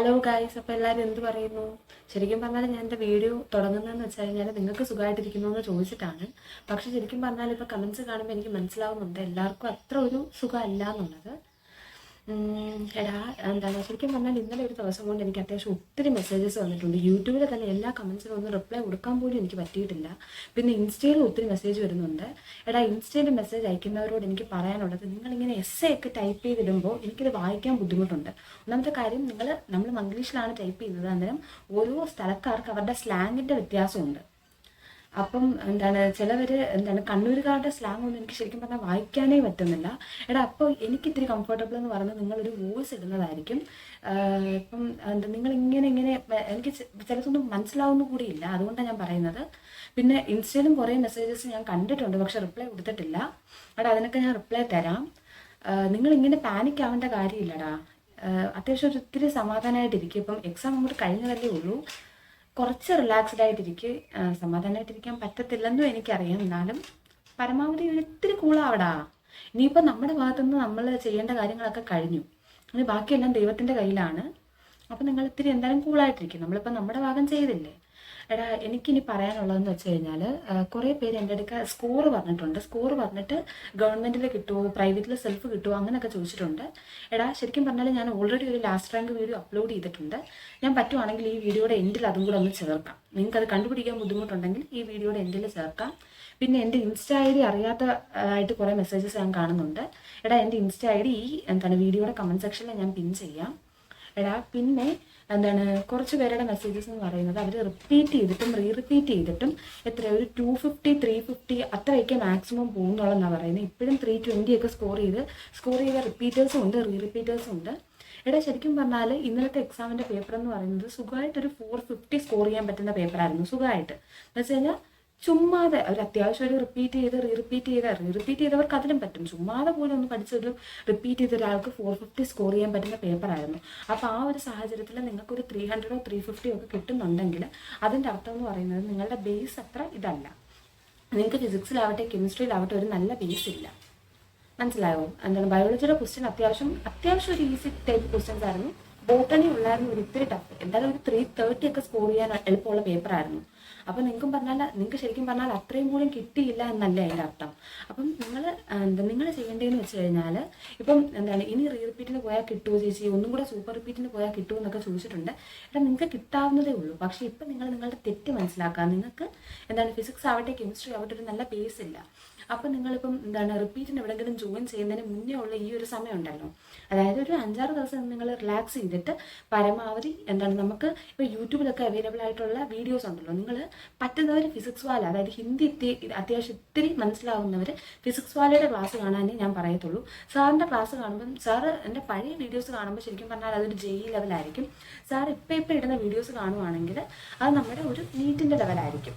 Hello guys, അപ്പോൾ എല്ലാവരും എന്ത് പറയുന്നു? ശരിക്കും പറഞ്ഞാൽ ഞാൻ എൻ്റെ വീഡിയോ തുടങ്ങുന്നതെന്ന് വെച്ച് കഴിഞ്ഞാൽ നിങ്ങൾക്ക് സുഖമായിട്ടിരിക്കുന്നു എന്ന് ചോദിച്ചിട്ടാണ്. പക്ഷെ ശരിക്കും പറഞ്ഞാൽ ഇപ്പോൾ കമൻസ് കാണുമ്പോൾ എനിക്ക് മനസ്സിലാവുന്നുണ്ട് എല്ലാവർക്കും അത്ര ഒരു സുഖമല്ല എന്നുള്ളത്. എടാ, എന്താണ് ശരിക്കും പറഞ്ഞാൽ ഇന്നലെ ഒരു ദിവസം കൊണ്ട് എനിക്ക് അത്യാവശ്യം ഒത്തിരി മെസ്സേജസ് വന്നിട്ടുണ്ട്. യൂട്യൂബിൽ തന്നെ എല്ലാ കമൻസിനും ഒന്നും റിപ്ലൈ കൊടുക്കാൻ പോലും എനിക്ക് പറ്റിയിട്ടില്ല. പിന്നെ ഇൻസ്റ്റയിലും ഒത്തിരി മെസ്സേജ് വരുന്നുണ്ട്. എടാ, ഇൻസ്റ്റയിൽ മെസ്സേജ് അയക്കുന്നവരോട് എനിക്ക് പറയാനുള്ളത്, നിങ്ങളിങ്ങനെ എസ്സേ ഒക്കെ ടൈപ്പ് ചെയ്തിടുമ്പോൾ എനിക്കിത് വായിക്കാൻ ബുദ്ധിമുട്ടുണ്ട്. ഒന്നാമത്തെ കാര്യം, നമ്മൾ മംഗ്ലീഷിലാണ് ടൈപ്പ് ചെയ്യുന്നത്. അന്നേരം ഓരോ സ്ഥലക്കാർക്ക് അവരുടെ സ്ലാങ്ങിൻ്റെ വ്യത്യാസമുണ്ട്. അപ്പം ചിലവർ കണ്ണൂരുകാരുടെ സ്ലാങ് ഒന്നും എനിക്ക് ശരിക്കും പറഞ്ഞാൽ വായിക്കാനേ പറ്റുന്നില്ല. എടാ, അപ്പോൾ എനിക്ക് ഇത്തിരി കംഫർട്ടബിൾ എന്ന് പറഞ്ഞാൽ നിങ്ങളൊരു വോയിസ് ഇടുന്നതായിരിക്കും. ഇപ്പം ഇങ്ങനെ എനിക്ക് ചിലതൊന്നും മനസ്സിലാവുന്ന കൂടിയില്ല, അതുകൊണ്ടാണ് ഞാൻ പറയുന്നത്. പിന്നെ ഇൻസ്റ്റയിലും കുറേ മെസ്സേജസ് ഞാൻ കണ്ടിട്ടുണ്ട്, പക്ഷെ റിപ്ലൈ കൊടുത്തിട്ടില്ല. എടാ, അതിനൊക്കെ ഞാൻ റിപ്ലൈ തരാം. നിങ്ങളിങ്ങനെ പാനിക് ആവേണ്ട കാര്യമില്ലടാ. അത്യാവശ്യം ഒത്തിരി സമാധാനമായിട്ടിരിക്കും. ഇപ്പം എക്സാം അങ്ങോട്ട് കഴിഞ്ഞതല്ലേ ഉള്ളൂ. കുറച്ച് റിലാക്സ്ഡ് ആയിട്ടിരിക്കുക. സമാധാനമായിട്ടിരിക്കാൻ പറ്റത്തില്ലെന്നും എനിക്കറിയാം, എന്നാലും പരമാവധി ഒത്തിരി കൂളാവടാ. ഇനിയിപ്പോൾ നമ്മുടെ ഭാഗത്തുനിന്ന് നമ്മൾ ചെയ്യേണ്ട കാര്യങ്ങളൊക്കെ കഴിഞ്ഞു. ഇനി ബാക്കിയെല്ലാം ദൈവത്തിൻ്റെ കയ്യിലാണ്. അപ്പം നിങ്ങൾ ഇത്തിരി എന്തായാലും കൂളായിട്ടിരിക്കും. നമ്മളിപ്പോൾ നമ്മുടെ ഭാഗം ചെയ്തില്ലേ. എടാ, എനിക്കിനി പറയാനുള്ളതെന്ന് വെച്ച് കഴിഞ്ഞാൽ, കുറേ പേര് എൻ്റെ അടുക്ക സ്കോർ പറഞ്ഞിട്ടുണ്ട്. സ്കോർ പറഞ്ഞിട്ട് ഗവൺമെൻറ്റിൽ കിട്ടുമോ, പ്രൈവറ്റിൽ സെൽഫ് കിട്ടുമോ, അങ്ങനെയൊക്കെ ചോദിച്ചിട്ടുണ്ട്. എടാ, ശരിക്കും പറഞ്ഞാൽ ഞാൻ ഓൾറെഡി ഒരു ലാസ്റ്റ് റാങ്ക് വീഡിയോ അപ്ലോഡ് ചെയ്തിട്ടുണ്ട്. ഞാൻ പറ്റുവാണെങ്കിൽ ഈ വീഡിയോയുടെ എൻഡിൽ അതും കൂടെ ഒന്ന് ചേർക്കാം. നിങ്ങൾക്കത് കണ്ടുപിടിക്കാൻ ബുദ്ധിമുട്ടുണ്ടെങ്കിൽ ഈ വീഡിയോയുടെ എൻഡിൽ ചേർക്കാം. പിന്നെ എൻ്റെ ഇൻസ്റ്റ ഐ ഡി അറിയാത്തതായിട്ട് കുറേ മെസ്സേജസ് ഞാൻ കാണുന്നുണ്ട്. എടാ, എൻ്റെ ഇൻസ്റ്റ ഐ ഡി വീഡിയോയുടെ കമൻറ്റ് സെക്ഷനിൽ ഞാൻ പിൻ ചെയ്യാം. എടാ, പിന്നെ കുറച്ച് പേരുടെ മെസ്സേജസ് എന്ന് പറയുന്നത്, അവർ റിപ്പീറ്റ് ചെയ്തിട്ടും റിപ്പീറ്റ് ചെയ്തിട്ടും ഒരു 250 350 അത്രയൊക്കെ മാക്സിമം പോകുന്നുള്ളതെന്നാണ് പറയുന്നത്. ഇപ്പോഴും 320 ഒക്കെ സ്കോർ ചെയ്ത റിപ്പീറ്റേഴ്സും ഉണ്ട്, റിപ്പീറ്റേഴ്സും ഉണ്ട്. എടാ, ശരിക്കും പറഞ്ഞാൽ ഇന്നലത്തെ എക്സാമിൻ്റെ പേപ്പർ എന്ന് പറയുന്നത് സുഖമായിട്ടൊരു 450 സ്കോർ ചെയ്യാൻ പറ്റുന്ന പേപ്പറായിരുന്നു. സുഖമായിട്ട് എന്ന് വെച്ച് കഴിഞ്ഞാൽ ചുമ്മാതെ ഒരു അത്യാവശ്യം ഒരു റിപ്പീറ്റ് ചെയ്തവർക്ക് അതിലും പറ്റും. ചുമ്മാതെ പോലും ഒന്ന് പഠിച്ചൊരു റിപ്പീറ്റ് ചെയ്ത ഒരാൾക്ക് 450 സ്കോർ ചെയ്യാൻ പറ്റുന്ന പേപ്പറായിരുന്നു. അപ്പോൾ ആ ഒരു സാഹചര്യത്തിൽ നിങ്ങൾക്കൊരു 300 350 ഒക്കെ കിട്ടുന്നുണ്ടെങ്കിൽ അതിൻ്റെ അർത്ഥം എന്ന് പറയുന്നത് നിങ്ങളുടെ ബേസ് അത്ര ഇതല്ല. നിങ്ങൾക്ക് ഫിസിക്സിലാവട്ടെ കെമിസ്ട്രിയിലാവട്ടെ ഒരു നല്ല ബേസ് ഇല്ല. മനസ്സിലായോ? ബയോളജിയുടെ ക്വസ്റ്റ്യൻ അത്യാവശ്യം ഒരു ഈസി ടൈപ്പ് ക്വസ്റ്റ്യൻസ് ആയിരുന്നു. ബോട്ടണി ഉള്ളായിരുന്നു ഒരു ഇത്തിരി ടഫ്. എന്തായാലും ഒരു 330 ഒക്കെ സ്കോർ ചെയ്യാൻ എളുപ്പമുള്ള പേപ്പറായിരുന്നു. അപ്പം നിങ്ങൾക്ക് ശരിക്കും പറഞ്ഞാൽ അത്രയും പോലും കിട്ടിയില്ല എന്നല്ലേ അതിൻ്റെ അർത്ഥം. അപ്പം നിങ്ങൾ ചെയ്യേണ്ടതെന്ന് വെച്ച് കഴിഞ്ഞാൽ, ഇപ്പം ഇനി റിപ്പീറ്റിന് പോയാൽ കിട്ടുമോ ചേച്ചി, ഒന്നും കൂടെ സൂപ്പർ റിപ്പീറ്റിന് പോയാൽ കിട്ടുമോ എന്നൊക്കെ ചോദിച്ചിട്ടുണ്ട്. നിങ്ങൾക്ക് കിട്ടാവുന്നതേ ഉള്ളൂ. പക്ഷേ ഇപ്പം നിങ്ങളുടെ തെറ്റ് മനസ്സിലാക്കുക. നിങ്ങൾക്ക് ഫിസിക്സ് ആവട്ടെ കെമിസ്ട്രി ആവട്ടെ ഒരു നല്ല ബേസ് ഇല്ല. അപ്പം നിങ്ങളിപ്പം റിപ്പീറ്റിന് എവിടെയെങ്കിലും ജോയിൻ ചെയ്യുന്നതിന് മുന്നേ ഉള്ള ഈ ഒരു സമയം ഉണ്ടല്ലോ, അതായത് ഒരു 5-6 ദിവസം നിങ്ങൾ റിലാക്സ് ചെയ്തിട്ട് പരമാവധി നമുക്ക് ഇപ്പോൾ യൂട്യൂബിലൊക്കെ അവൈലബിൾ ആയിട്ടുള്ള വീഡിയോസ് ഉണ്ടല്ലോ, നിങ്ങൾ പറ്റുന്നവർ ഫിസിക്സ് വാല, അതായത് ഹിന്ദി അത്യാവശ്യം ഇത്തിരി മനസ്സിലാവുന്നവർ ഫിസിക്സ് വാലയുടെ ക്ലാസ് കാണാനേ ഞാൻ പറയത്തുള്ളൂ. സാറിൻ്റെ ക്ലാസ് കാണുമ്പം സാറ് എൻ്റെ പഴയ വീഡിയോസ് കാണുമ്പോൾ ശരിക്കും പറഞ്ഞാൽ അതൊരു JEE ലെവലായിരിക്കും. സാർ ഇപ്പം ഇടുന്ന വീഡിയോസ് കാണുവാണെങ്കിൽ അത് നമ്മുടെ ഒരു നീറ്റിൻ്റെ ലെവലായിരിക്കും.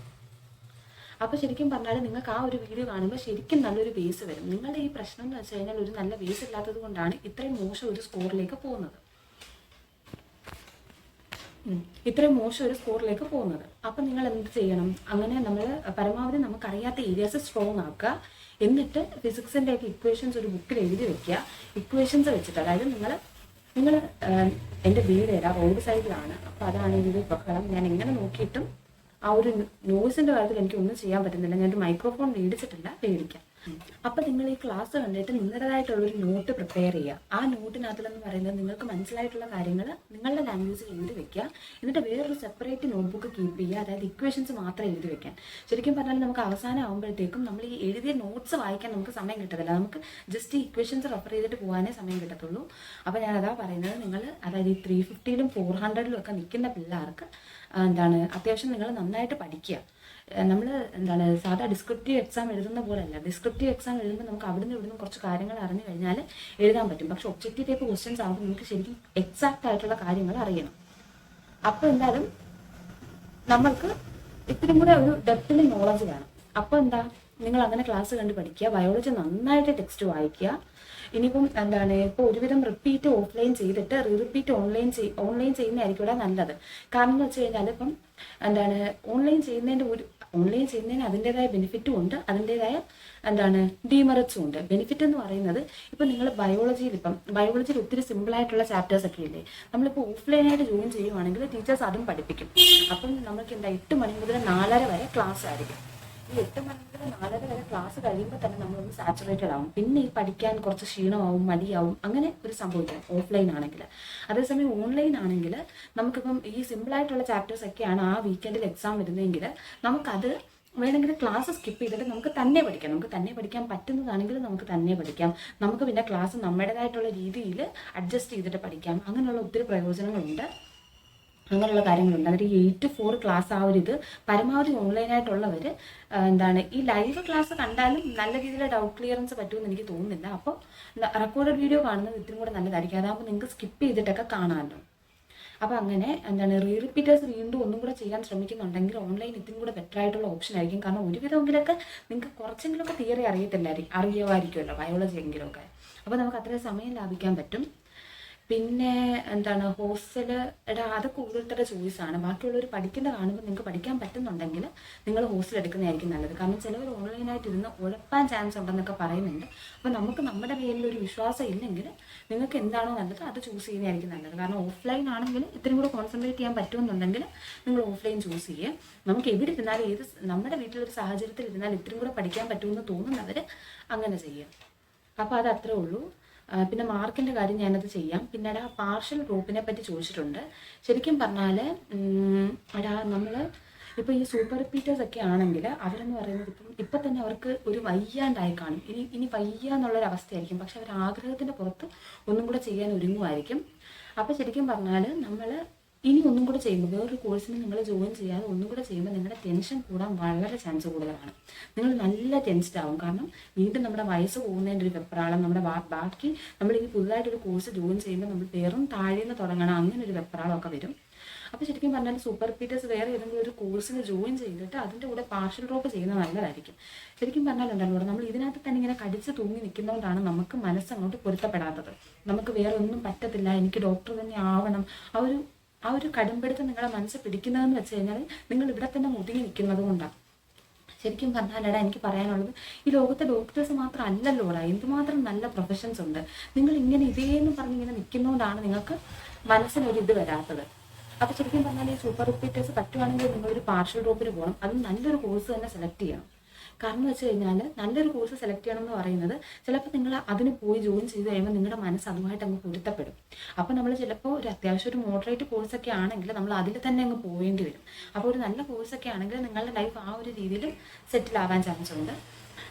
അപ്പോൾ ശരിക്കും പറഞ്ഞാൽ നിങ്ങൾക്ക് ആ ഒരു വീഡിയോ കാണുമ്പോൾ ശരിക്കും നല്ലൊരു ബേസ് വരും. നിങ്ങളുടെ ഈ പ്രശ്നം എന്ന് വെച്ച് കഴിഞ്ഞാൽ ഒരു നല്ല ബേസ് ഇല്ലാത്തത് കൊണ്ടാണ് ഇത്രയും മോശം ഒരു സ്കോറിലേക്ക് പോകുന്നത്. അപ്പം നിങ്ങൾ എന്ത് ചെയ്യണം? അങ്ങനെ നമ്മൾ പരമാവധി നമുക്കറിയാത്ത ഏരിയാസ് സ്ട്രോങ് ആക്കുക. എന്നിട്ട് ഫിസിക്സിൻ്റെ ഒക്കെ ഇക്വേഷൻസ് ഒരു ബുക്കിൽ എഴുതി വെക്കുക. ഇക്വേഷൻസ് വെച്ചിട്ട്, അതായത് നിങ്ങൾ എൻ്റെ വീട് റോഡ് സൈഡിലാണ്. അപ്പോൾ അതാണ് ഈ ഒരു ബഹളം. ഞാൻ എങ്ങനെ നോക്കിയിട്ടും ആ ഒരു നോയ്സിൻ്റെ കാര്യത്തിൽ എനിക്കൊന്നും ചെയ്യാൻ പറ്റുന്നില്ല. ഞാനൊരു മൈക്രോഫോൺ മേടിച്ചിട്ടില്ല, മേടിക്കാം. അപ്പം നിങ്ങൾ ഈ ക്ലാസ് കണ്ടിട്ട് നിങ്ങളുടേതായിട്ടുള്ളൊരു നോട്ട് പ്രിപ്പയർ ചെയ്യുക. ആ നോട്ടിനകത്തിലെന്ന് പറയുന്നത് നിങ്ങൾക്ക് മനസ്സിലായിട്ടുള്ള കാര്യങ്ങൾ നിങ്ങളുടെ ലാംഗ്വേജിൽ എഴുതി വെക്കുക. എന്നിട്ട് വേറൊരു സെപ്പറേറ്റ് നോട്ട്ബുക്ക് കീപ്പ് ചെയ്യുക, അതായത് ഇക്വേഷൻസ് മാത്രം എഴുതി വെക്കാൻ. ശരിക്കും പറഞ്ഞാൽ നമുക്ക് അവസാനം ആകുമ്പോഴത്തേക്കും നമ്മൾ ഈ എഴുതിയ നോട്ട്സ് വായിക്കാൻ നമുക്ക് സമയം കിട്ടത്തില്ല. നമുക്ക് ജസ്റ്റ് ഈ ഇക്വേഷൻസ് റെഫർ ചെയ്തിട്ട് പോകാനേ സമയം കിട്ടത്തുള്ളൂ. അപ്പോൾ ഞാനതാ പറയുന്നത്, അതായത് ഈ 350-ലും 400-ലും ഒക്കെ നിൽക്കുന്ന പിള്ളേർക്ക് അത്യാവശ്യം നിങ്ങൾ നന്നായിട്ട് പഠിക്കുക. നമ്മൾ സാധാ ഡിസ്ക്രിപ്റ്റീവ് എക്സാം എഴുതുന്ന പോലെയല്ല. ഡിസ്ക്രിപ്റ്റീവ് എക്സാം എഴുതുമ്പോൾ നമുക്ക് അവിടുന്ന് ഇവിടുന്ന് കുറച്ച് കാര്യങ്ങൾ അറിഞ്ഞു കഴിഞ്ഞാൽ എഴുതാൻ പറ്റും. പക്ഷെ ഒബ്ജക്റ്റീവ് ടൈപ്പ് ക്വസ്റ്റ്യൻസ് ആകുമ്പോൾ നമുക്ക് ശരിക്കും എക്സാക്റ്റ് ആയിട്ടുള്ള കാര്യങ്ങൾ അറിയണം. അപ്പോൾ നമ്മൾക്ക് ഇത്തിരി കൂടെ ഒരു ഡെപ്തിൽ നോളജ് വേണം. അപ്പോൾ നിങ്ങൾ അങ്ങനെ ക്ലാസ് കണ്ട് പഠിക്കുക. ബയോളജി നന്നായിട്ട് ടെക്സ്റ്റ് വായിക്കുക. ഇനിയിപ്പം ഇപ്പോൾ ഒരുവിധം റിപ്പീറ്റ് ഓഫ്ലൈൻ ചെയ്തിട്ട് റിപ്പീറ്റ് ഓൺലൈൻ ചെയ്യുന്നതായിരിക്കും ഇവിടെ നല്ലത്. കാരണം എന്ന് വെച്ച് കഴിഞ്ഞാൽ ഇപ്പം ഓൺലൈൻ ചെയ്യുന്നതിന് അതിൻ്റെതായ ബെനിഫിറ്റും ഉണ്ട്, അതിൻ്റെതായ ഡീമെറിറ്റ്സും ഉണ്ട്. ബെനിഫിറ്റ് എന്ന് പറയുന്നത് ഇപ്പം നിങ്ങൾ ബയോളജിയിൽ ഒത്തിരി സിമ്പിളായിട്ടുള്ള ചാപ്റ്റേഴ്സ് ഒക്കെ ഇല്ലേ, നമ്മളിപ്പോൾ ഓഫ്ലൈനായിട്ട് ജോയിൻ ചെയ്യുവാണെങ്കിൽ ടീച്ചേഴ്സ് അതും പഠിപ്പിക്കും. അപ്പം നമുക്ക് 8 മണി മുതൽ 4:30 വരെ ക്ലാസ് ആയിരിക്കും. ഈ 8 മണി മുതൽ 4:30 വരെ ക്ലാസ് കഴിയുമ്പോൾ തന്നെ നമ്മളൊന്ന് സാച്ചുറേറ്റഡ് ആവും. പിന്നെ ഈ പഠിക്കാൻ കുറച്ച് ക്ഷീണമാവും, മടിയാവും, അങ്ങനെ ഒരു സംഭവിക്കാം ഓഫ്ലൈൻ ആണെങ്കിൽ. അതേസമയം ഓൺലൈൻ ആണെങ്കിൽ നമുക്കിപ്പം ഈ സിമ്പിളായിട്ടുള്ള ചാപ്റ്റേഴ്സ് ഒക്കെയാണ് ആ വീക്കെൻഡിൽ എക്സാം വരുന്നതെങ്കിൽ നമുക്കത് വേണമെങ്കിൽ ക്ലാസ് സ്കിപ്പ് ചെയ്തിട്ട് നമുക്ക് തന്നെ പഠിക്കാൻ പറ്റുന്നതാണെങ്കിൽ നമുക്ക് തന്നെ പഠിക്കാം. നമുക്ക് പിന്നെ ക്ലാസ് നമ്മുടേതായിട്ടുള്ള രീതിയിൽ അഡ്ജസ്റ്റ് ചെയ്തിട്ട് പഠിക്കാം. അങ്ങനെയുള്ള ഒത്തിരി പ്രയോജനങ്ങളുണ്ട്, അങ്ങനെയുള്ള കാര്യങ്ങളുണ്ട്. അതായത് 8 to 4 ക്ലാസ് ആ ഒരു ഇത് പരമാവധി ഓൺലൈനായിട്ടുള്ളവർ ഈ ലൈവ് ക്ലാസ് കണ്ടാലും നല്ല രീതിയിൽ ഡൗട്ട് ക്ലിയറൻസ് പറ്റുമെന്ന് എനിക്ക് തോന്നുന്നില്ല. അപ്പോൾ റെക്കോർഡഡ് വീഡിയോ കാണുന്നത് ഇത്തിരി കൂടെ നല്ലതായിരിക്കും. അതാകുമ്പോൾ നിങ്ങൾക്ക് സ്കിപ്പ് ചെയ്തിട്ടൊക്കെ കാണാമല്ലോ. അപ്പോൾ അങ്ങനെ റിപ്പീറ്റേഴ്സ് വീണ്ടും ഒന്നും കൂടെ ചെയ്യാൻ ശ്രമിക്കുന്നുണ്ടെങ്കിൽ ഓൺലൈൻ ഇതിനും കൂടെ ബെറ്റർ ആയിട്ടുള്ള ഓപ്ഷൻ ആയിരിക്കും. കാരണം ഒരുവിധമെങ്കിലൊക്കെ നിങ്ങൾക്ക് കുറച്ചെങ്കിലുമൊക്കെ തിയറി അറിയുമായിരിക്കുമല്ലോ ബയോളജി എങ്കിലുമൊക്കെ. അപ്പോൾ നമുക്ക് അത്രയും സമയം ലാഭിക്കാൻ പറ്റും. പിന്നെ ഹോസ്റ്റല് അതൊക്കെ ഓരോരുത്തരുടെ ചോയ്സാണ്. ബാക്കിയുള്ളവർ പഠിക്കുന്ന കാണുമ്പോൾ നിങ്ങൾക്ക് പഠിക്കാൻ പറ്റുന്നുണ്ടെങ്കിൽ നിങ്ങൾ ഹോസ്റ്റൽ എടുക്കുന്നതായിരിക്കും നല്ലത്. കാരണം ചിലവർ ഓൺലൈനായിട്ട് ഇരുന്ന് ഉഴപ്പാൻ ചാൻസ് ഉണ്ടെന്നൊക്കെ പറയുന്നുണ്ട്. അപ്പോൾ നമുക്ക് നമ്മുടെ പേരിലൊരു വിശ്വാസം ഇല്ലെങ്കിൽ നിങ്ങൾക്ക് എന്താണോ നല്ലത് അത് ചൂസ് ചെയ്യുന്നതായിരിക്കും നല്ലത്. കാരണം ഓഫ്ലൈൻ ആണെങ്കിൽ ഇത്രയും കൂടെ കോൺസെൻട്രേറ്റ് ചെയ്യാൻ പറ്റുമെന്നുണ്ടെങ്കിൽ നിങ്ങൾ ഓഫ്ലൈൻ ചൂസ് ചെയ്യുക. നമുക്ക് എവിടെ ഇരുന്നാലും നമ്മുടെ വീട്ടിലൊരു സാഹചര്യത്തിൽ ഇരുന്നാൽ ഇത്രയും കൂടെ പഠിക്കാൻ പറ്റുമെന്ന് തോന്നുന്നവർ അങ്ങനെ ചെയ്യുക. അപ്പോൾ അത് അത്രേ ഉള്ളൂ. പിന്നെ മാർക്കിൻ്റെ കാര്യം ഞാനത് ചെയ്യാം. പിന്നെ പാർഷ്യൽ ഗ്രൂപ്പിനെ പറ്റി ചോദിച്ചിട്ടുണ്ട്. ശരിക്കും പറഞ്ഞാൽ നമ്മൾ ഇപ്പോൾ ഈ സൂപ്പർ റിപ്പീറ്റേഴ്സ് ഒക്കെ ആണെങ്കിൽ അവരെന്ന് പറയുന്നത് ഇപ്പം തന്നെ അവർക്ക് ഒരു വയ്യാണ്ടായി കാണും. ഇനി വയ്യ എന്നുള്ളൊരവസ്ഥയായിരിക്കും. പക്ഷെ അവർ ആഗ്രഹത്തിൻ്റെ പുറത്ത് ഒന്നും കൂടെ ചെയ്യാൻ ഒരുങ്ങുമായിരിക്കും. അപ്പോൾ ശരിക്കും പറഞ്ഞാൽ നമ്മൾ ഇനി ഒന്നും കൂടെ ചെയ്യുമ്പോൾ വേറൊരു കോഴ്സിന് നിങ്ങൾ ജോയിൻ ചെയ്യാതെ ഒന്നും കൂടെ ചെയ്യുമ്പോൾ നിങ്ങളുടെ ടെൻഷൻ കൂടാൻ വളരെ ചാൻസ് കൂടുതലാണ്. നിങ്ങൾ നല്ല ടെൻസ്ഡ് ആവും. കാരണം വീണ്ടും നമ്മുടെ വയസ്സ് പോകുന്നതിൻ്റെ ഒരു വെപ്രാളം, ബാക്കി നമ്മൾ ഈ പുതുതായിട്ടൊരു കോഴ്സ് ജോയിൻ ചെയ്യുമ്പോൾ നമ്മൾ പേരും താഴേന്ന് തുടങ്ങണം, അങ്ങനെ ഒരു വെപ്രാളമൊക്കെ വരും. അപ്പോൾ ശരിക്കും പറഞ്ഞാൽ സൂപ്പർ റിപ്പീറ്റേഴ്സ് വേറെ ഏതെങ്കിലും ഒരു കോഴ്സിന് ജോയിൻ ചെയ്തിട്ട് അതിൻ്റെ കൂടെ പാർഷ്യൽ ഡ്രോപ്പ് ചെയ്യുന്നത് നല്ലതായിരിക്കും. ശരിക്കും പറഞ്ഞാലുണ്ടല്ലോ നമ്മൾ ഇതിനകത്ത് തന്നെ ഇങ്ങനെ കടിച്ച് തൂങ്ങി നിൽക്കുന്നതുകൊണ്ടാണ് നമുക്ക് മനസ്സങ്ങോട്ട് പൊരുത്തപ്പെടാത്തത്. നമുക്ക് വേറെ ഒന്നും പറ്റത്തില്ല, എനിക്ക് ഡോക്ടർ തന്നെ ആവണം, ആ ഒരു കടുംപിടുത്തം നിങ്ങളെ മനസ്സ് പിടിക്കുന്നതെന്ന് വെച്ച് കഴിഞ്ഞാൽ നിങ്ങൾ ഇവിടെ തന്നെ മുതുങ്ങി നിൽക്കുന്നത് കൊണ്ടാണ്. ശരിക്കും പറഞ്ഞാൽ എനിക്ക് പറയാനുള്ളത്, ഈ ലോകത്തെ ഡോക്ടേഴ്സ് മാത്രം അല്ലല്ലോടാ, എന്തുമാത്രം നല്ല പ്രൊഫഷൻസ് ഉണ്ട്. നിങ്ങൾ ഇങ്ങനെ ഇതേന്ന് പറഞ്ഞിങ്ങനെ നിൽക്കുന്നതുകൊണ്ടാണ് നിങ്ങൾക്ക് മനസ്സിനൊരിത് വരാത്തത്. അപ്പോൾ ശരിക്കും പറഞ്ഞാൽ ഈ സൂപ്പർ റിപ്പീറ്റേഴ്സ് പറ്റുവാണെങ്കിൽ നിങ്ങളൊരു പാർഷ്യൽ ഡ്രോപ്പിന് പോകണം. അതും നല്ലൊരു കോഴ്സ് തന്നെ സെലക്ട് ചെയ്യണം. കാരണം എന്ന് വെച്ച് കഴിഞ്ഞാൽ നല്ലൊരു കോഴ്സ് സെലക്ട് ചെയ്യണം എന്ന് പറയുന്നത് ചിലപ്പോൾ നിങ്ങൾ അതിന് പോയി ജോയിൻ ചെയ്ത് കഴിയുമ്പോൾ നിങ്ങളുടെ മനസ്സ് അതുമായിട്ട് അങ്ങ് പൊരുത്തപ്പെടും. അപ്പോൾ നമ്മൾ ചിലപ്പോൾ ഒരു അത്യാവശ്യം ഒരു മോഡറേറ്റ് കോഴ്സൊക്കെ ആണെങ്കിൽ നമ്മൾ അതിൽ തന്നെ അങ്ങ് പോവേണ്ടി വരും. അപ്പോൾ ഒരു നല്ല കോഴ്സൊക്കെ ആണെങ്കിൽ നിങ്ങളുടെ ലൈഫ് ആ ഒരു രീതിയിൽ സെറ്റിൽ ആവാൻ ചാൻസ് ഉണ്ട്.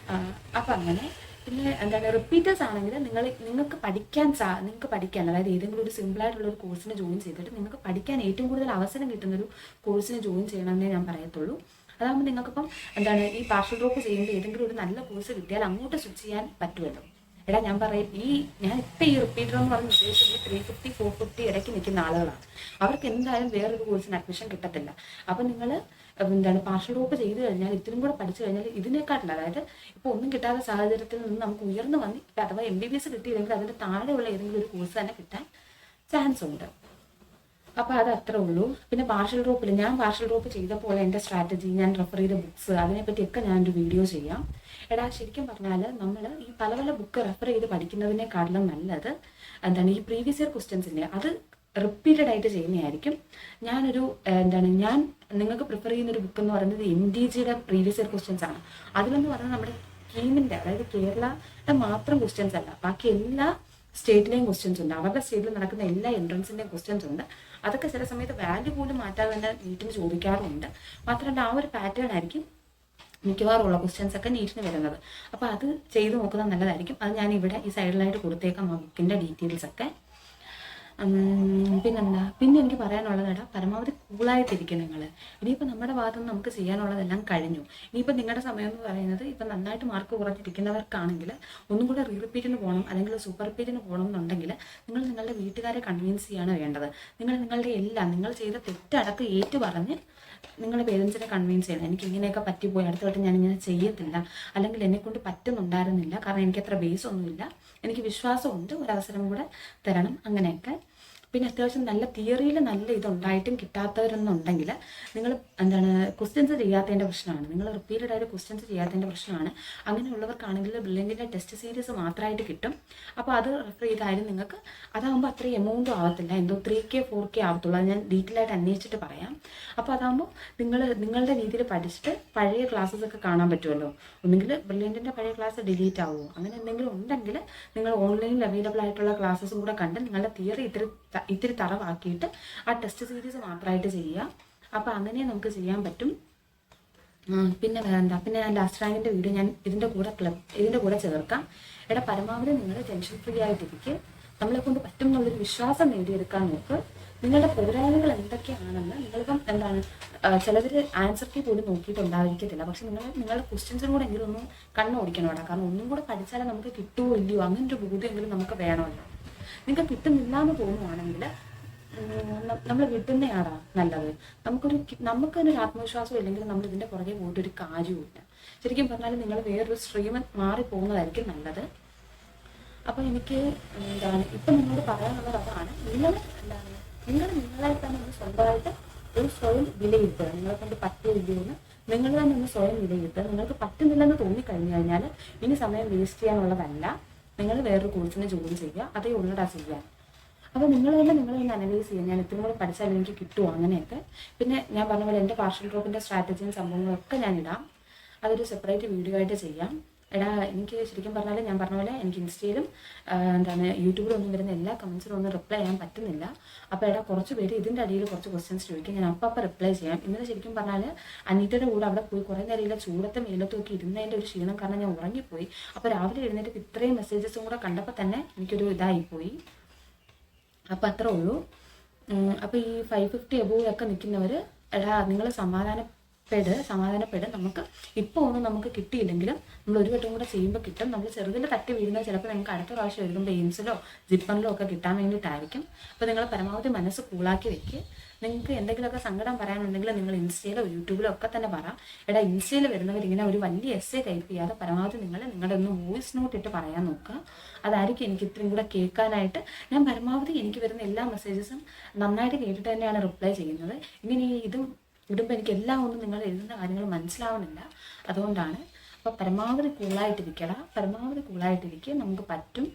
അപ്പം അങ്ങനെ പിന്നെ റിപ്പീറ്റേഴ്സ് ആണെങ്കിൽ നിങ്ങൾക്ക് പഠിക്കാൻ അതായത് ഏതെങ്കിലും ഒരു സിമ്പിളായിട്ടുള്ള ഒരു കോഴ്സിന് ജോയിൻ ചെയ്തിട്ട് നിങ്ങൾക്ക് പഠിക്കാൻ ഏറ്റവും കൂടുതൽ അവസരം കിട്ടുന്നൊരു കോഴ്സിന് ജോയിൻ ചെയ്യണമെന്നേ ഞാൻ പറയത്തുള്ളൂ. അതാകുമ്പോൾ നിങ്ങൾക്കിപ്പം ഈ പാർഷ്യൽ ഡ്രോപ്പ് ചെയ്യുമ്പോൾ ഏതെങ്കിലും ഒരു നല്ല കോഴ്സ് കിട്ടിയാൽ അങ്ങോട്ട് സ്വിച്ച് ചെയ്യാൻ പറ്റുമല്ലോ. ഞാൻ പറയും ഞാൻ ഇപ്പം ഈ റിപ്പീറ്റർ എന്ന് പറഞ്ഞ് ഉദ്ദേശിച്ചത് 350, 450 ഇടയ്ക്ക് നിൽക്കുന്ന ആളുകളാണ്. അവർക്ക് എന്തായാലും വേറൊരു കോഴ്സിന് അഡ്മിഷൻ കിട്ടത്തില്ല. അപ്പം നിങ്ങൾ പാർഷ്യൽ ഡ്രോപ്പ് ചെയ്ത് കഴിഞ്ഞാൽ ഇത്തിരി കൂടെ പഠിച്ചു കഴിഞ്ഞാൽ ഇതിനെക്കാട്ടില്ല, അതായത് ഇപ്പോൾ ഒന്നും കിട്ടാത്ത സാഹചര്യത്തിൽ നിന്ന് നമുക്ക് ഉയർന്നു വന്ന് ഇപ്പം അഥവാ MBBS കിട്ടിയില്ലെങ്കിൽ അതിൻ്റെ താഴെയുള്ള ഏതെങ്കിലും ഒരു കോഴ്സ് തന്നെ കിട്ടാൻ ചാൻസ് ഉണ്ട്. അപ്പോൾ അത് അത്രേ ഉള്ളൂ. പിന്നെ പാർഷ്യൽ ഡ്രോപ്പ് ചെയ്തപ്പോൾ എൻ്റെ സ്ട്രാറ്റജി, ഞാൻ റെഫർ ചെയ്ത ബുക്സ്, അതിനെപ്പറ്റിയൊക്കെ ഞാനൊരു വീഡിയോ ചെയ്യാം. ശരിക്കും പറഞ്ഞാൽ നമ്മൾ ഈ പല ബുക്ക് റെഫർ ചെയ്ത് പഠിക്കുന്നതിനേക്കാളും നല്ലത് ഈ പ്രീവിയസ് ഇയർ ക്വസ്റ്റ്യൻസിൻ്റെ അത് റിപ്പീറ്റഡ് ആയിട്ട് ചെയ്യുന്നതായിരിക്കും. ഞാൻ നിങ്ങൾക്ക് പ്രിഫർ ചെയ്യുന്നൊരു ബുക്ക് എന്ന് പറയുന്നത് MDGയുടെ പ്രീവിയസ് ഇയർ ക്വസ്റ്റ്യൻസ് ആണ്. അതിലെന്ന് പറയുന്നത് നമ്മുടെ കീമിൻ്റെ, അതായത് കേരളയുടെ മാത്രം ക്വസ്റ്റ്യൻസ് അല്ല, ബാക്കി എല്ലാ സ്റ്റേറ്റിലെയും ക്വസ്റ്റ്യൻസ് ഉണ്ട്. അവരുടെ സ്റ്റേറ്റിൽ നടക്കുന്ന എല്ലാ എൻട്രൻസിൻ്റെയും ക്വസ്റ്റ്യൻസ് ഉണ്ട്. അതൊക്കെ ചില സമയത്ത് വാല്യൂ പോലും മാറ്റാതെ തന്നെ നീറ്റിന് ചോദിക്കാറുണ്ട്. മാത്രമല്ല ആ ഒരു പാറ്റേൺ ആയിരിക്കും മിക്കവാറുള്ള ക്വസ്റ്റ്യൻസ് ഒക്കെ നീറ്റിന് വരുന്നത്. അപ്പോൾ അത് ചെയ്ത് നോക്കുന്നത് നല്ലതായിരിക്കും. അത് ഞാൻ ഇവിടെ ഈ സൈഡിലായിട്ട് കൊടുത്തേക്കാം ആ ബുക്കിൻ്റെ ഡീറ്റെയിൽസ് ഒക്കെ. പിന്നെ എനിക്ക് പറയാനുള്ളത് എടാ, പരമാവധി കൂളായിട്ടിരിക്കും നിങ്ങൾ. ഇനിയിപ്പോൾ നമ്മുടെ ഭാഗത്തു നിന്ന് നമുക്ക് ചെയ്യാനുള്ളതെല്ലാം കഴിഞ്ഞു. ഇനിയിപ്പോൾ നിങ്ങളുടെ സമയം എന്ന് പറയുന്നത് ഇപ്പം നന്നായിട്ട് മാർക്ക് കുറഞ്ഞിരിക്കുന്നവർക്കാണെങ്കിൽ ഒന്നും കൂടെ റീ റിപ്പീറ്റിന് പോകണം അല്ലെങ്കിൽ സൂപ്പർ റിപ്പീറ്റിന് പോകണം എന്നുണ്ടെങ്കിൽ നിങ്ങൾ നിങ്ങളുടെ വീട്ടുകാരെ കൺവിൻസ് ചെയ്യാണ് വേണ്ടത്. നിങ്ങളുടെ എല്ലാം നിങ്ങൾ ചെയ്ത തെറ്റടക്കം ഏറ്റു പറഞ്ഞ് നിങ്ങളുടെ പേരൻസിനെ കൺവിൻസ് ചെയ്യണം. എനിക്ക് ഇങ്ങനെയൊക്കെ പറ്റിപ്പോയി, അടുത്ത വട്ടം ഞാനിങ്ങനെ ചെയ്യത്തില്ല, അല്ലെങ്കിൽ എന്നെക്കൊണ്ട് പറ്റുന്നുണ്ടായിരുന്നില്ല, കാരണം എനിക്കത്ര ബേസ് ഒന്നുമില്ല, എനിക്ക് വിശ്വാസമുണ്ട്, ഒരവസരം കൂടെ തരണം, അങ്ങനെയൊക്കെ. പിന്നെ അത്യാവശ്യം നല്ല തിയറിയിൽ നല്ല ഇതുണ്ടായിട്ടും കിട്ടാത്തവരെന്നുണ്ടെങ്കിൽ നിങ്ങൾ ക്വസ്റ്റ്യൻസ് ചെയ്യാത്തതിൻ്റെ പ്രശ്നമാണ്, നിങ്ങൾ റിപ്പീറ്റഡ് ആയിട്ട് ക്വസ്റ്റ്യൻസ് ചെയ്യാത്തതിൻ്റെ പ്രശ്നമാണ്. അങ്ങനെയുള്ളവർക്കാണെങ്കിൽ ബ്രില്യൻറ്റിൻ്റെ ടെസ്റ്റ് സീരീസ് മാത്രമായിട്ട് കിട്ടും. അപ്പോൾ അത് റെഫർ ചെയ്തായാലും നിങ്ങൾക്ക് അതാകുമ്പോൾ അത്രയും എമൗണ്ടും ആവത്തില്ല, എന്തോ 3K 4K ആവത്തുള്ളൂ. അത് ഞാൻ ഡീറ്റെയിൽ ആയിട്ട് അന്വേഷിച്ചിട്ട് പറയാം. അപ്പോൾ അതാകുമ്പോൾ നിങ്ങളുടെ രീതിയിൽ പഠിച്ചിട്ട് പഴയ ക്ലാസ്സസ് ഒക്കെ കാണാൻ പറ്റുമല്ലോ. ഒന്നുകിൽ ബ്രില്യൻറ്റിൻ്റെ പഴയ ക്ലാസ് ഡിലീറ്റ് ആവുമോ, അങ്ങനെ എന്തെങ്കിലും ഉണ്ടെങ്കിൽ നിങ്ങൾ ഓൺലൈനിൽ അവൈലബിൾ ആയിട്ടുള്ള ക്ലാസ്സസും കൂടെ കണ്ട് നിങ്ങളുടെ തിയറി ഇത്തിരി തറവാക്കിയിട്ട് ആ ടെസ്റ്റ് സീരീസ് മാത്രമായിട്ട് ചെയ്യുക. അപ്പോൾ അങ്ങനെ നമുക്ക് ചെയ്യാൻ പറ്റും. പിന്നെ വേണ്ട, പിന്നെ ഞാൻ ലാസ്റ്റ് റാങ്കിൻ്റെ വീഡിയോ ഞാൻ ഇതിൻ്റെ കൂടെ ചേർക്കാം. എടാ, പരമാവധി നിങ്ങൾ ടെൻഷൻ ഫ്രീ ആയിട്ടിരിക്കുക, നമ്മളെ കൊണ്ട് പറ്റും എന്നുള്ളൊരു വിശ്വാസം നേടിയെടുക്കാൻ നോക്ക്. നിങ്ങളുടെ പോരായ്മകൾ എന്തൊക്കെയാണെന്ന് നിങ്ങളിപ്പം ചിലവർ ആൻസർ കീ പോലും നോക്കിയിട്ടുണ്ടായിരിക്കത്തില്ല. പക്ഷെ നിങ്ങളുടെ ക്വസ്റ്റ്യൻസിനും കൂടെ എങ്കിലും ഒന്ന് കണ്ണോടിക്കണം കേട്ടോ. കാരണം ഒന്നും കൂടെ പഠിച്ചാലേ നമുക്ക് കിട്ടുമോ ഇല്ലയോ അങ്ങനൊരു ബോധ്യമെങ്കിലും നമുക്ക് വേണമല്ലോ. നിങ്ങൾക്ക് കിട്ടുന്നില്ല എന്ന് തോന്നുവാണെങ്കിൽ നമ്മൾ വിട്ടുന്നയാടാ നല്ലത്. നമുക്കൊരു ആത്മവിശ്വാസം ഇല്ലെങ്കിൽ നമ്മൾ ഇതിൻ്റെ പുറകെ പോയിട്ട് ഒരു കാര്യവുമില്ല. ശരിക്കും പറഞ്ഞാൽ നിങ്ങൾ വേറൊരു സ്ട്രീം മാറിപ്പോകുന്നതായിരിക്കും നല്ലത്. അപ്പോൾ എനിക്ക് ഇപ്പം നിങ്ങളോട് പറയാനുള്ളത് അതാണ്, നിങ്ങൾ നിങ്ങളെ തന്നെ ഒന്ന് സ്വന്തമായിട്ട് ഒരു സ്വയം വിലയിരുത്തുക. നിങ്ങളെ കൊണ്ട് പറ്റില്ലെന്ന് നിങ്ങൾ തന്നെ ഒന്ന് സ്വയം വിലയിരുത്തുക. നിങ്ങൾക്ക് പറ്റുന്നില്ലെന്ന് തോന്നിക്കഴിഞ്ഞു കഴിഞ്ഞാൽ ഇനി സമയം വേസ്റ്റ് ചെയ്യാനുള്ളതല്ല, നിങ്ങൾ വേറൊരു കോഴ്സിനെ ജോലി ചെയ്യുക, അതേ ഉള്ളടാ ചെയ്യാൻ. അപ്പോൾ നിങ്ങൾ തന്നെ അനലൈസ് ചെയ്യുക, ഞാൻ ഇത്രയും കൂടെ പഠിച്ചാൽ എനിക്ക് കിട്ടുമോ അങ്ങനെയൊക്കെ. പിന്നെ ഞാൻ പറഞ്ഞ പോലെ എൻ്റെ പാർഷ്യൽ ഡ്രോപ്പിൻ്റെ സ്ട്രാറ്റജിയും സംഭവങ്ങളൊക്കെ ഞാനിടാം, അതൊരു സെപ്പറേറ്റ് വീഡിയോ ആയിട്ട് ചെയ്യാം. എടാ, എനിക്ക് ശരിക്കും പറഞ്ഞാൽ ഞാൻ പറഞ്ഞ പോലെ എനിക്ക് ഇൻസ്റ്റയിലും യൂട്യൂബിലൊന്നും വരുന്ന എല്ലാ കമൻസിലും ഒന്നും റിപ്ലൈ ചെയ്യാൻ പറ്റുന്നില്ല. അപ്പോൾ എടാ, കുറച്ച് പേര് ഇതിൻ്റെ അടിയിൽ കുറച്ച് ക്വസ്റ്റ്യൻസ് ചോദിക്കും, ഞാൻ അപ്പം റിപ്ലൈ ചെയ്യാം. ഇന്നലെ ശരിക്കും പറഞ്ഞാൽ അനീറ്റയുടെ കൂടെ അവിടെ പോയി കുറേ നേരം ചൂടത്തെ മേലത്ത് നോക്കി ഇരുന്നതിൻ്റെ ഒരു ക്ഷീണം കാരണം ഞാൻ ഉറങ്ങിപ്പോയി. അപ്പോൾ രാവിലെ എഴുന്നേറ്റ് ഇത്രയും മെസ്സേജസും കൂടെ കണ്ടപ്പോൾ തന്നെ എനിക്കൊരു ഇതായിപ്പോയി. അപ്പോൾ അത്രേ ഉള്ളൂ. അപ്പോൾ ഈ 550 എബോവ് ഒക്കെ നിൽക്കുന്നവർ എടാ, നിങ്ങൾ സമാധാനപ്പെട്. നമുക്ക് ഇപ്പോൾ ഒന്നും നമുക്ക് കിട്ടിയില്ലെങ്കിലും നമ്മൾ ഒരു വട്ടം കൂടെ ചെയ്യുമ്പോൾ കിട്ടും. നമ്മൾ ചെറുതിൽ തട്ടി വീഴുന്നത് ചിലപ്പോൾ നിങ്ങൾക്ക് അടുത്ത പ്രാവശ്യം എഴുതുമ്പോൾ എയിംസിലോ ജിപ്പണിലോ ഒക്കെ കിട്ടാൻ വേണ്ടിയിട്ടായിരിക്കും. അപ്പോൾ നിങ്ങൾ പരമാവധി മനസ്സ് കൂളാക്കി വെക്കുക. നിങ്ങൾക്ക് എന്തെങ്കിലുമൊക്കെ സങ്കടം പറയാനുണ്ടെങ്കിൽ നിങ്ങൾ ഇൻസ്റ്റയിലോ യൂട്യൂബിലോ ഒക്കെ തന്നെ പറ. എടാ, ഇൻസ്റ്റയിൽ വരുന്നവർ ഇങ്ങനെ ഒരു വലിയ എസ്സേ ടൈപ്പ് ചെയ്യാതെ പരമാവധി നിങ്ങളുടെ ഒന്ന് വോയിസ് നോട്ട് ഇട്ട് പറയാൻ നോക്കുക. അതായിരിക്കും എനിക്ക് ഇത്രയും കൂടെ കേൾക്കാനായിട്ട്. ഞാൻ പരമാവധി എനിക്ക് വരുന്ന എല്ലാ മെസ്സേജസും നന്നായിട്ട് കേട്ടിട്ട് തന്നെയാണ് റിപ്ലൈ ചെയ്യുന്നത്. ഇങ്ങനെ ഇടുമ്പോൾ എനിക്ക് എല്ലാം ഒന്നും നിങ്ങൾ എഴുതുന്ന കാര്യങ്ങൾ മനസ്സിലാവുന്നില്ല, അതുകൊണ്ടാണ്. അപ്പോൾ പരമാവധി കൂളായിട്ടിരിക്കുക, നമുക്ക് പറ്റും.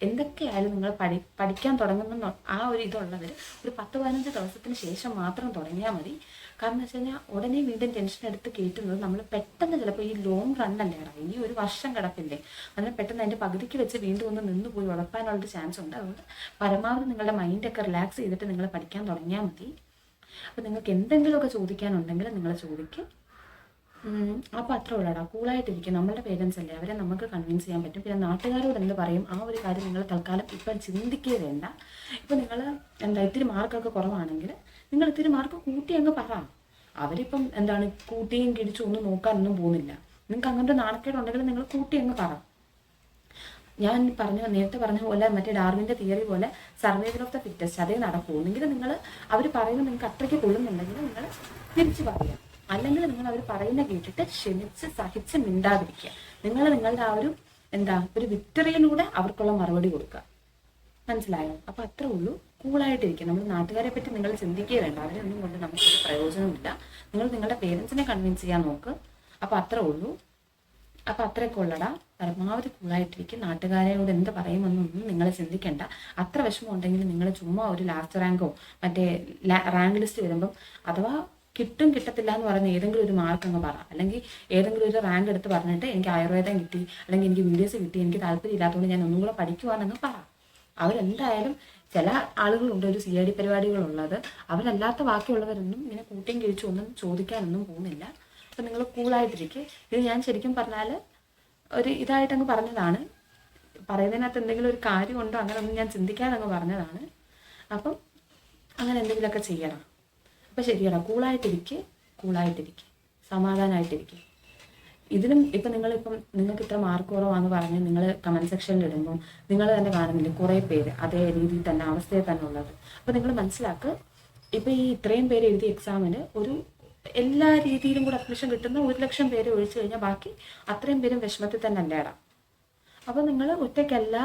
എന്തൊക്കെയായാലും നിങ്ങൾ പഠിക്കാൻ തുടങ്ങുന്ന ആ ഒരു ഇതുള്ളവർ ഒരു 10-15 ദിവസത്തിന് ശേഷം മാത്രം തുടങ്ങിയാൽ മതി. കാരണം എന്ന് വെച്ച് കഴിഞ്ഞാൽ ഉടനെ വീണ്ടും ടെൻഷൻ എടുത്ത് കയറ്റുന്നത് നമ്മൾ പെട്ടെന്ന് ചിലപ്പോൾ ഈ ലോങ് റണ്ണല്ലേടാ, ഇനി ഒരു വർഷം കിടപ്പില്ലേ, അതിനെ പെട്ടെന്ന് അതിൻ്റെ പകുതിക്ക് വെച്ച് വീണ്ടും ഒന്ന് നിന്ന് പോയി ഉഴപ്പാനുള്ളൊരു ചാൻസ് ഉണ്ട്. അതുകൊണ്ട് പരമാവധി നിങ്ങളുടെ മൈൻഡൊക്കെ റിലാക്സ് ചെയ്തിട്ട് നിങ്ങൾ പഠിക്കാൻ തുടങ്ങിയാൽ മതി. അപ്പോൾ നിങ്ങൾക്ക് എന്തെങ്കിലുമൊക്കെ ചോദിക്കാനുണ്ടെങ്കിൽ നിങ്ങൾ ചോദിക്കും. അപ്പോൾ അത്ര ഉള്ളടാ, കൂളായിട്ടിരിക്കും. നമ്മളുടെ പേരൻസ് അല്ലേ, അവരെ നമുക്ക് കൺവിൻസ് ചെയ്യാൻ പറ്റും. പിന്നെ നാട്ടുകാരോട് എന്ത് പറയും ആ ഒരു കാര്യം നിങ്ങൾ തൽക്കാലം ഇപ്പം ചിന്തിക്കുകയേ വേണ്ട. ഇപ്പം നിങ്ങൾ ഇത്തിരി മാർക്കൊക്കെ കുറവാണെങ്കിൽ നിങ്ങൾ ഇത്തിരി മാർക്ക് കൂട്ടി അങ്ങ് പറ. അവരിപ്പം കൂട്ടിയും കിടിച്ചും ഒന്നും നോക്കാനൊന്നും പോകുന്നില്ല. നിങ്ങൾക്ക് അങ്ങനത്തെ നാണക്കേടുണ്ടെങ്കിൽ നിങ്ങൾ കൂട്ടി അങ്ങ് പറ. ഞാൻ നേരത്തെ പറഞ്ഞ പോലെ മറ്റേ ഡാർവിൻ്റെ തിയറി പോലെ സർവൈവൽ ഓഫ് ദ ഫിറ്റസ്റ്റ് അതേ നടക്കൂ. ഒന്നെങ്കിൽ നിങ്ങൾ അവർ പറയുന്നത് നിങ്ങൾക്ക് അത്രയ്ക്ക് കൊള്ളുന്നുണ്ടെങ്കിൽ നിങ്ങൾ തിരിച്ച് പറയാം, അല്ലെങ്കിൽ നിങ്ങൾ അവർ പറയുന്ന കേട്ടിട്ട് ക്ഷമിച്ച് സഹിച്ച് മിണ്ടാതിരിക്കുക. നിങ്ങളുടെ ആ ഒരു വിക്ടറിയിലൂടെ അവർക്കുള്ള മറുപടി കൊടുക്കുക. മനസ്സിലായോ? അപ്പോൾ അത്രേ ഉള്ളൂ. കൂളായിട്ടിരിക്കുക. നമ്മൾ നാട്ടുകാരെ പറ്റി നിങ്ങൾ ചിന്തിക്കുകയേ വേണ്ട, അവരൊന്നും കൊണ്ട് നമുക്കൊരു പ്രയോജനമില്ല. നിങ്ങൾ നിങ്ങളുടെ പേരൻസിനെ കൺവിൻസ് ചെയ്യാൻ നോക്ക്. അപ്പോൾ അത്രേ ഉള്ളൂ. അപ്പോൾ അത്രയൊക്കെ ഉള്ളടാ, പരമാവധി കൂളായിട്ടിരിക്കും. നാട്ടുകാരോട് എന്ത് പറയുമെന്നൊന്നും നിങ്ങൾ ചിന്തിക്കേണ്ട. അത്ര വിഷമം ഉണ്ടെങ്കിൽ നിങ്ങൾ ചുമ്മാ ഒരു ലാസ്റ്റ് റാങ്കോ മറ്റേ റാങ്ക് ലിസ്റ്റ് വരുമ്പം അഥവാ കിട്ടും കിട്ടത്തില്ല എന്ന് പറയുന്ന ഏതെങ്കിലും ഒരു മാർക്ക് അങ്ങ് പറ, അല്ലെങ്കിൽ ഏതെങ്കിലും ഒരു റാങ്ക് എടുത്ത് പറഞ്ഞിട്ട് എനിക്ക് ആയുർവേദം കിട്ടി അല്ലെങ്കിൽ എനിക്ക് വീഡിയോസ് കിട്ടി, എനിക്ക് താല്പര്യം ഇല്ലാത്തതുകൊണ്ട് ഞാൻ ഒന്നും കൂടെ പഠിക്കുവാണെന്ന് പറ. അവരെന്തായാലും ചില ആളുകളുണ്ട് ഒരു CID പരിപാടികളുള്ളത്, അവരല്ലാത്ത ബാക്കിയുള്ളവരൊന്നും ഇങ്ങനെ കൂട്ടിയും കിഴിച്ചും ഒന്നും ചോദിക്കാനൊന്നും പോകുന്നില്ല. അപ്പം നിങ്ങൾ കൂളായിട്ടിരിക്കുക. ഇത് ഞാൻ ശരിക്കും പറഞ്ഞാൽ ഒരു ഇതായിട്ടങ്ങ് പറഞ്ഞതാണ്, പറയുന്നതിനകത്ത് എന്തെങ്കിലും ഒരു കാര്യമുണ്ടോ അങ്ങനെ ഒന്നും ഞാൻ ചിന്തിക്കാതെ അങ്ങ് പറഞ്ഞതാണ്. അപ്പം അങ്ങനെ എന്തെങ്കിലുമൊക്കെ ചെയ്യണം. അപ്പോൾ ശരിയടാ, കൂളായിട്ടിരിക്കുക, സമാധാനമായിട്ടിരിക്കുക. ഇതിനും ഇപ്പം നിങ്ങൾക്ക് ഇത്ര മാർക്ക് കുറവാന്ന് പറഞ്ഞ് നിങ്ങൾ കമൻറ്റ് സെക്ഷനിൽ ഇടുമ്പോൾ നിങ്ങൾ തന്നെ കാണുന്നില്ല കുറേ പേര് അതേ രീതിയിൽ തന്നെ അവസ്ഥയിൽ തന്നെ ഉള്ളത്. അപ്പോൾ നിങ്ങൾ മനസ്സിലാക്കുക, ഇപ്പം ഈ ഇത്രയും പേര് എഴുതിയ എക്സാമിന് ഒരു എല്ലാ രീതിയിലും കൂടെ അഡ്മിഷൻ കിട്ടുന്ന 1,00,000 പേര് ഒഴിച്ചു കഴിഞ്ഞാൽ ബാക്കി അത്രയും പേരും വിഷമത്തിൽ തന്നെ അല്ലേടാ. അപ്പോൾ നിങ്ങൾ ഒറ്റയ്ക്കല്ല,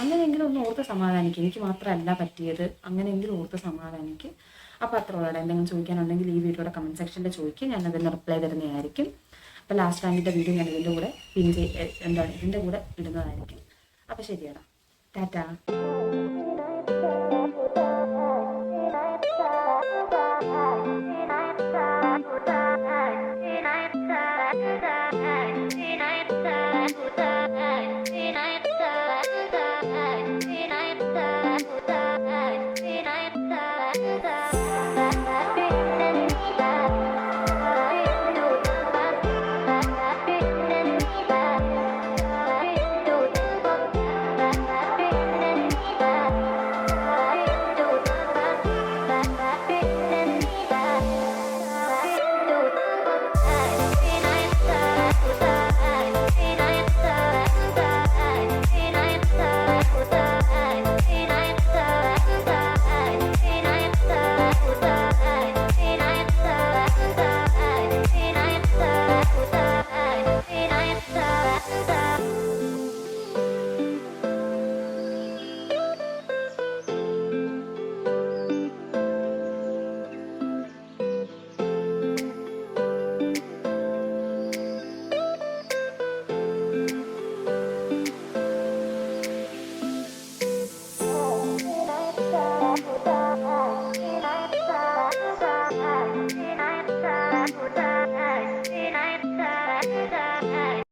അങ്ങനെയെങ്കിലും ഒന്ന് ഓർത്ത് സമാധാനിക്കുക. എനിക്ക് മാത്രമല്ല പറ്റിയത്, അങ്ങനെയെങ്കിലും ഓർത്ത് സമാധാനിക്കുക. അപ്പോൾ അത്ര ഉള്ളൂ. എന്തെങ്കിലും ചോദിക്കാനുണ്ടെങ്കിൽ ഈ വീഡിയോയുടെ കമൻറ്റ് സെക്ഷനിൽ ചോദിക്കുക, ഞാൻ അതിന് റിപ്ലൈ തരുന്നതായിരിക്കും. അപ്പോൾ ലാസ്റ്റ് റാങ്കിൻ്റെ വീഡിയോ ഞാൻ ഇതിൻ്റെ കൂടെ ഇതിൻ്റെ കൂടെ ഇടുന്നതായിരിക്കും. അപ്പോൾ ശരിയാടാ, ടാറ്റാ.